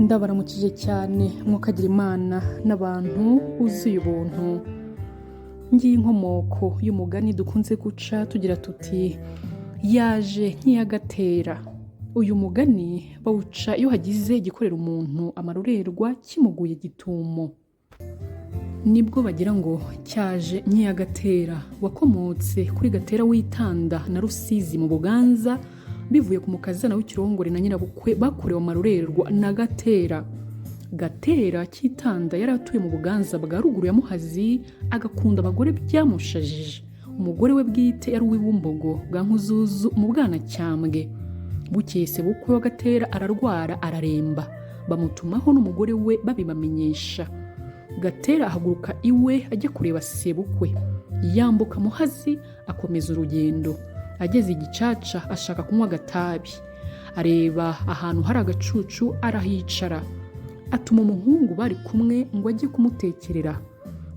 ndabaramukije cyane mukagira imana n'abantu uzuye ubuntu. Ngiye inkomoko y'umugani dukunze guca tugira tuti yaje Nkiya Gatera. Uyu mugani bawuca iyo hagize igikorera umuntu amarorerwa kimuguye gitumo, nibwo bagira ngo cyaje Nkiya Gatera, wakomotse kuri Gatera w'Itanda na Rusizi mu Buganza, bivuye ku mukazana w'ikirongore na nyirabukwe bakorewe amarorerwa na Gatera. Gatera cy'Itanda yari atuye mu Buganza bwa ruguru ya Muhazi, agakunda abagore byamushajije. Umugore we bwite yari uw'Ibumbogo bwa Nkuzuzu mu Bwanacyambwe. Bukeye se bukwe wa Gatera ararwara araremba, bamutumaho n'umugore we babibamenyesha. Gatera ahaguruka iwe ajya kureba sebukwe, yambuka Muhazi akomeza urugendo. Ageze igicaca ashaka kunywa agatabi, areba ahantu hari agacucu arahicara. Atuma umuhungu bari kumwe ngo ajye kumutekerera.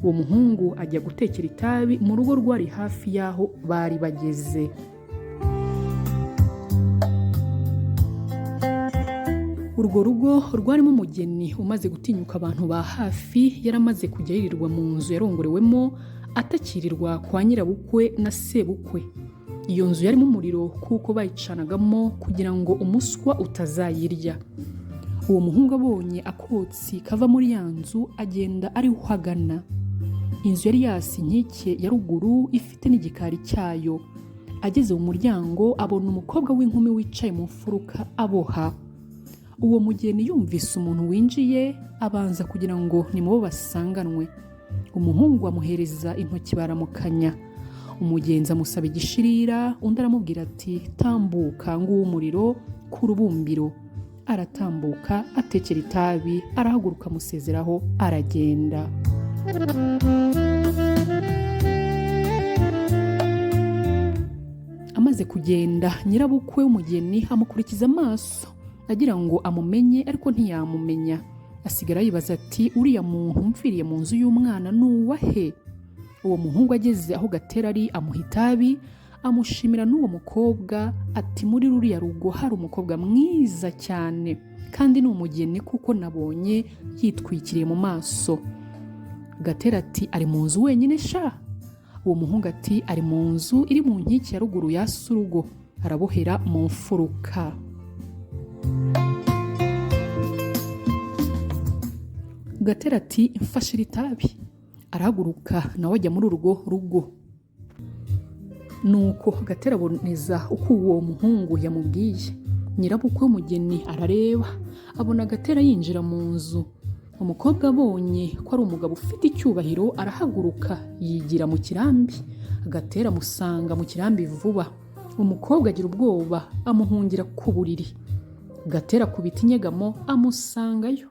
Uwo muhungu ajya gutekera itabi mu rugo rwari hafi y'aho bari bageze. Urwo rugo rwarimo umugeni umaze gutinyuka abantu ba hafi, yaramaze kujya yirirwa mu nzu yarongorewemo, atakirirwa kwa nyirabukwe na sebukwe. Iyo nzu yarimo umuriro kuko bayicanagamo kugira ngo umuswa utazayirya. Uwo muhungu abonye akotsi kava muri ya nzu agenda ari uhagana. Inzu yari yasinyikiye ya ruguru ifite n'igikari cyayo. Ageze mu muryango abona umukobwa w'inkumi wicaye mu mfuruka aboha. Uwo mugeni yumvise umuntu winjiye abanza kugira ngo ni mubo basanganwe. Umuhungu amuhereza intoki baramukanya. Umugenzi amusaba igishirira, undi aramubwira ati tambuka nguwo umuriro ku rubumbiro. Aratambuka atekera itabi, arahaguruka amusezeraho aragenda. Amaze kugenda, nyirabukwe w'umugeni amukurikiza amaso agira ngo amumenye, ariko ntiyamumenya. Asigara yibaza ati uriya muntu mfiriye mu nzu y'umwana nuwahe? Uwo muhungu ageze aho Gatera ari amuha itabi, amushimira n'uwo mukobwa ati muri ruriya rugo hari umukobwa mwiza cyane, kandi ni umugeni kuko nabonye yitwikiriye mu maso. Gatera ati ari mu nzu wenyine sha? Uwo muhungu ati ari mu nzu iri mu nkiki ya ruguru ya surugo, arabohera mu mfuruka. Gatera ati mfashira itabi. Arahaguruka nawe ajya muri urwo rugo. Nuko Gatera aboneza uko uwo muhungu yamubwiye. Nyirabukwe w'umugeni arareba, abona Gatera yinjira mu nzu. Umukobwa abonye ko ari umugabo ufite icyubahiro arahaguruka yigira mu kirambi. Gatera amusanga mu kirambi vuba. Umukobwa agira ubwoba amuhungira ku buriri. Gatera akubita inyegamo amusangayo.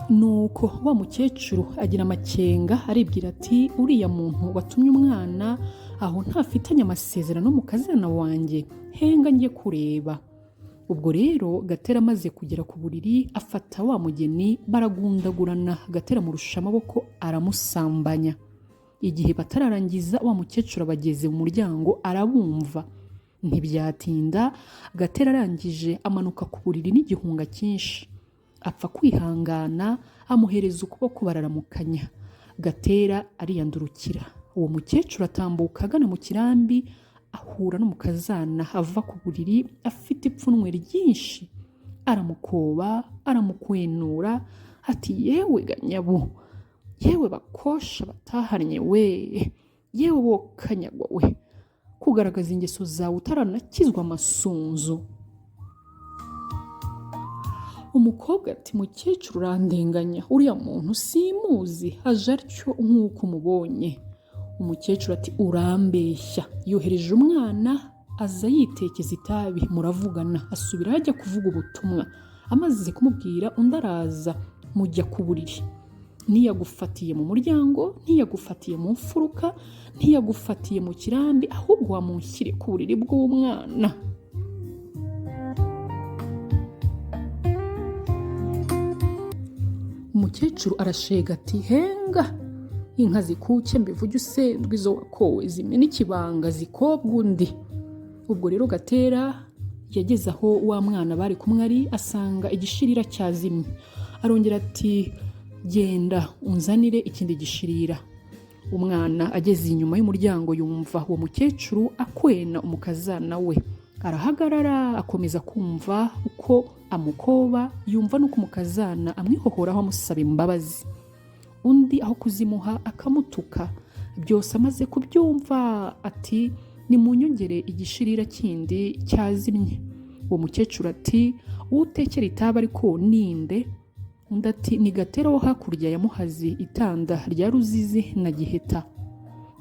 Nuko wa mukecuru agira amakenga aribwira ati uriya muntu watumye umwana aho ntafitanye amasezerano mu kazana wanjye, henga njye kureba. Ubwo rero Gatera amaze kugera ku buriri afata wa mugeni baragundagurana. Gatera amurusha amaboko aramusambanya. Igihe batararangiza wa mukecuru abageze mu muryango arabumva. Ntibyatinda Gatera arangije amanuka ku buriri n'igihunga cyinshi. Apfa kwihangana amuhereza ukuboko bararamukanya. Gatera ariyandurukira. Uwo mukecuru atambuka agana mu kirambi, ahura n'umukazana ava ku buriri afite ipfunwe ryinshi. Aramukoba aramukwenura ati yewe ganyabo, yewe bakosha batahanye we, yewe wo kanyagwa we, kugaragaza ingeso zawe utaranakizwa amasunzu. Umukobwa ati mukecuru urandenganya, uriya muntu simuzi, aje atyo nk'uko umubonye. Umukecuru ati urambeshya, yohereje umwana aza yitekeza itabi, muravugana. Asubira ajya kuvuga ubutumwa. Amaze kumubwira undi araza, mujya ku buriri. Ntiyagufatiye mu muryango, ntiyagufatiye mu mfuruka, ntiyagufatiye mu kirambi, ahubwo wamushyire ku buriri bw'umwana. Umukecuru arashega ati henga, inka zikuke mbivuge usendwe izo wakowe zimena ikibanga zikobwa undi. Ubwo rero Gatera yageze aho wa mwana bari kumwe ari asanga igishirira cyazimye. Arongera ati genda unzanire ikindi gishirira. Umwana ageze inyuma y'umuryango yumva uwo mukecuru akwena umukazana we. Arahagarara akomeza kumva uko amukoba, yumva nuko umukazana amwihohoraho amusaba imbabazi. Undi aho kuzimuha akamutuka. Byose amaze kubyumva ati nimunyongere igishirira kindi cyazimye. Uwo mukecuru ati utekera itaba ariko ninde? Undi ati ni Gatera wo hakurya ya Muhazi itanda rya Ruzizi na Giheta.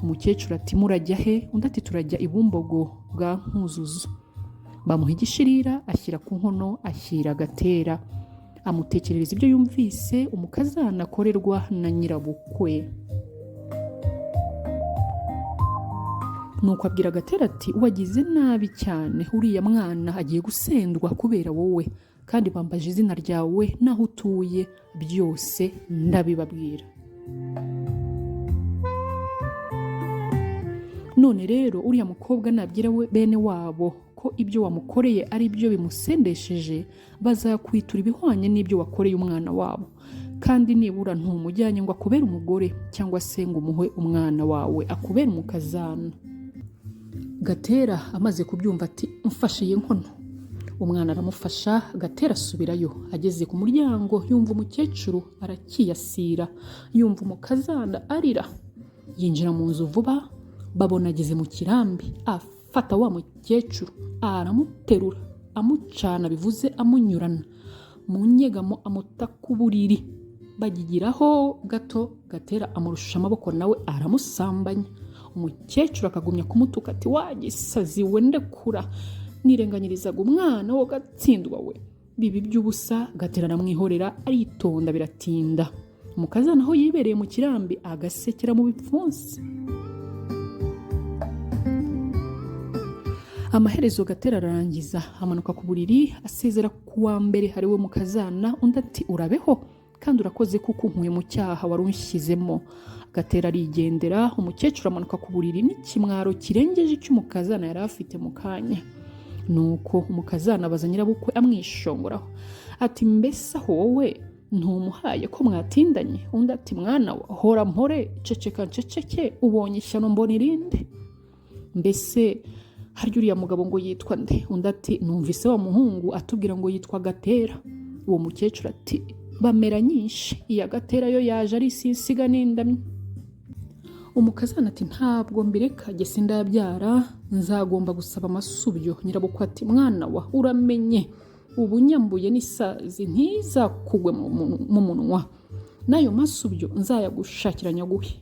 Umukecuru ati murajya he? Undi ati turajya ibumbogo bwa Nkuzuzu. Bamuha igishirira ashyira ku nkono, ashyira Gatera. Amutekerereza ibyo yumvise umukazana akorerwa na nyirabukwe. Nuko abwira Gatera ati wagize nabi cyane, uriya mwana agiye gusendwa kubera wowe, kandi bambaje izina ryawe naho utuye byose ndabibabwira. None rero uriya mukobwa nabwira we bene wabo ko ibyo wamukoreye ari byo bimusendesheje, bazakwitura ibihwanye n'ibyo wakoreye umwana wabo, kandi nibura ntumujyanye ngo akubere umugore cyangwa se ngo umuhe umwana wawe akubere umukazana. Gatera amaze kubyumva ati mfashe iyi nkono. Umwana aramufasha, Gatera asubirayo. Ageze ku muryango yumva umukecuru arakiyasira, yumva umukazana arira. Yinjira mu nzu vuba, babona ageze mu kirambi. Afata wa mukecuru aramuterura, amucana bivuze amunyurana mu nyegamo, amuta ku buriri. Bagigiraho gato, Gatera amurusha amaboko nawe aramusambanya. Umukecuru akagumya kumutuka ati wagisazi we ndekura, nirenganyirizaga umwana wo gatsindwa we. Bibi by'ubusa. Gatera aramwihorera aritonda biratinda. Umukazana aho yibereye mu kirambi agasekera mu bipfunsi. Amaherezo Gatera ararangiza amanuka ku buriri asezera ku wa mbere hariwe mukazana. Undi ati urabeho kandi urakoze kuko unkuye mu cyaha wari unshyizemo. Gatera arigendera. Umukecuru amanuka ku buriri n'ikimwaro kirengeje icy'umukazana yari afite mu kanya. Nuko umukazana abaza nyirabukwe amwishongoraho ati mbese aho wowe ntumuhaye ko mwatindanye? Undi ati mwana we hora mpore, ceceka nceceke, ubonye ishyano mbona irinde. Mbese harya uriya mugabo ngo yitwa nde? Undi ati numvise wa muhungu atubwira ngo yitwa Gatera. Uwo mukecuru ati bamera nyinshi, iya Gatera yo yaje ari sinsiga n'indamye. Umukazana ati ntabwo mbireka, jye sindabyara, nzagomba gusaba amasubyo. Nyirabukwe ati mwana wa uramenye, ubu nyambuye n'isazi ntizakugwe mu munwa, n'ayo masubyo nzayagushakira nyaguhe.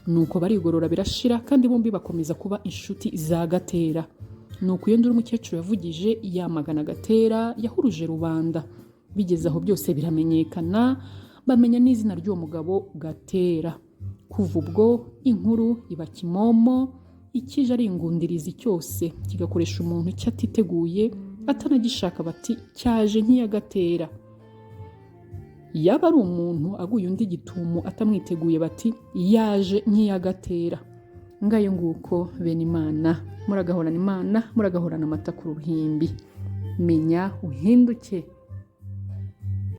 Nuko barigorora birashira, kandi bombi bakomeza kuba inshuti za Gatera. Nuko iyo nduru umukecuru yavugije yamagana Gatera, yahuruje rubanda. Bigeze aho byose biramenyekana, bamenya n'izina ry'uwo mugabo Gatera. Kuva ubwo inkuru iba kimomo, ikije ari ingundirizi cyose kigakoresha umuntu icyo atiteguye atanagishaka, bati cyaje Nkiya Gatera. Yaba ari umuntu aguye undi gitumo atamwiteguye, bati yaje Nkiya Gatera. Ngayo nguko bene Imana, muragahorana Imana, muragahorana amata ku ruhimbi. Menya uhinduke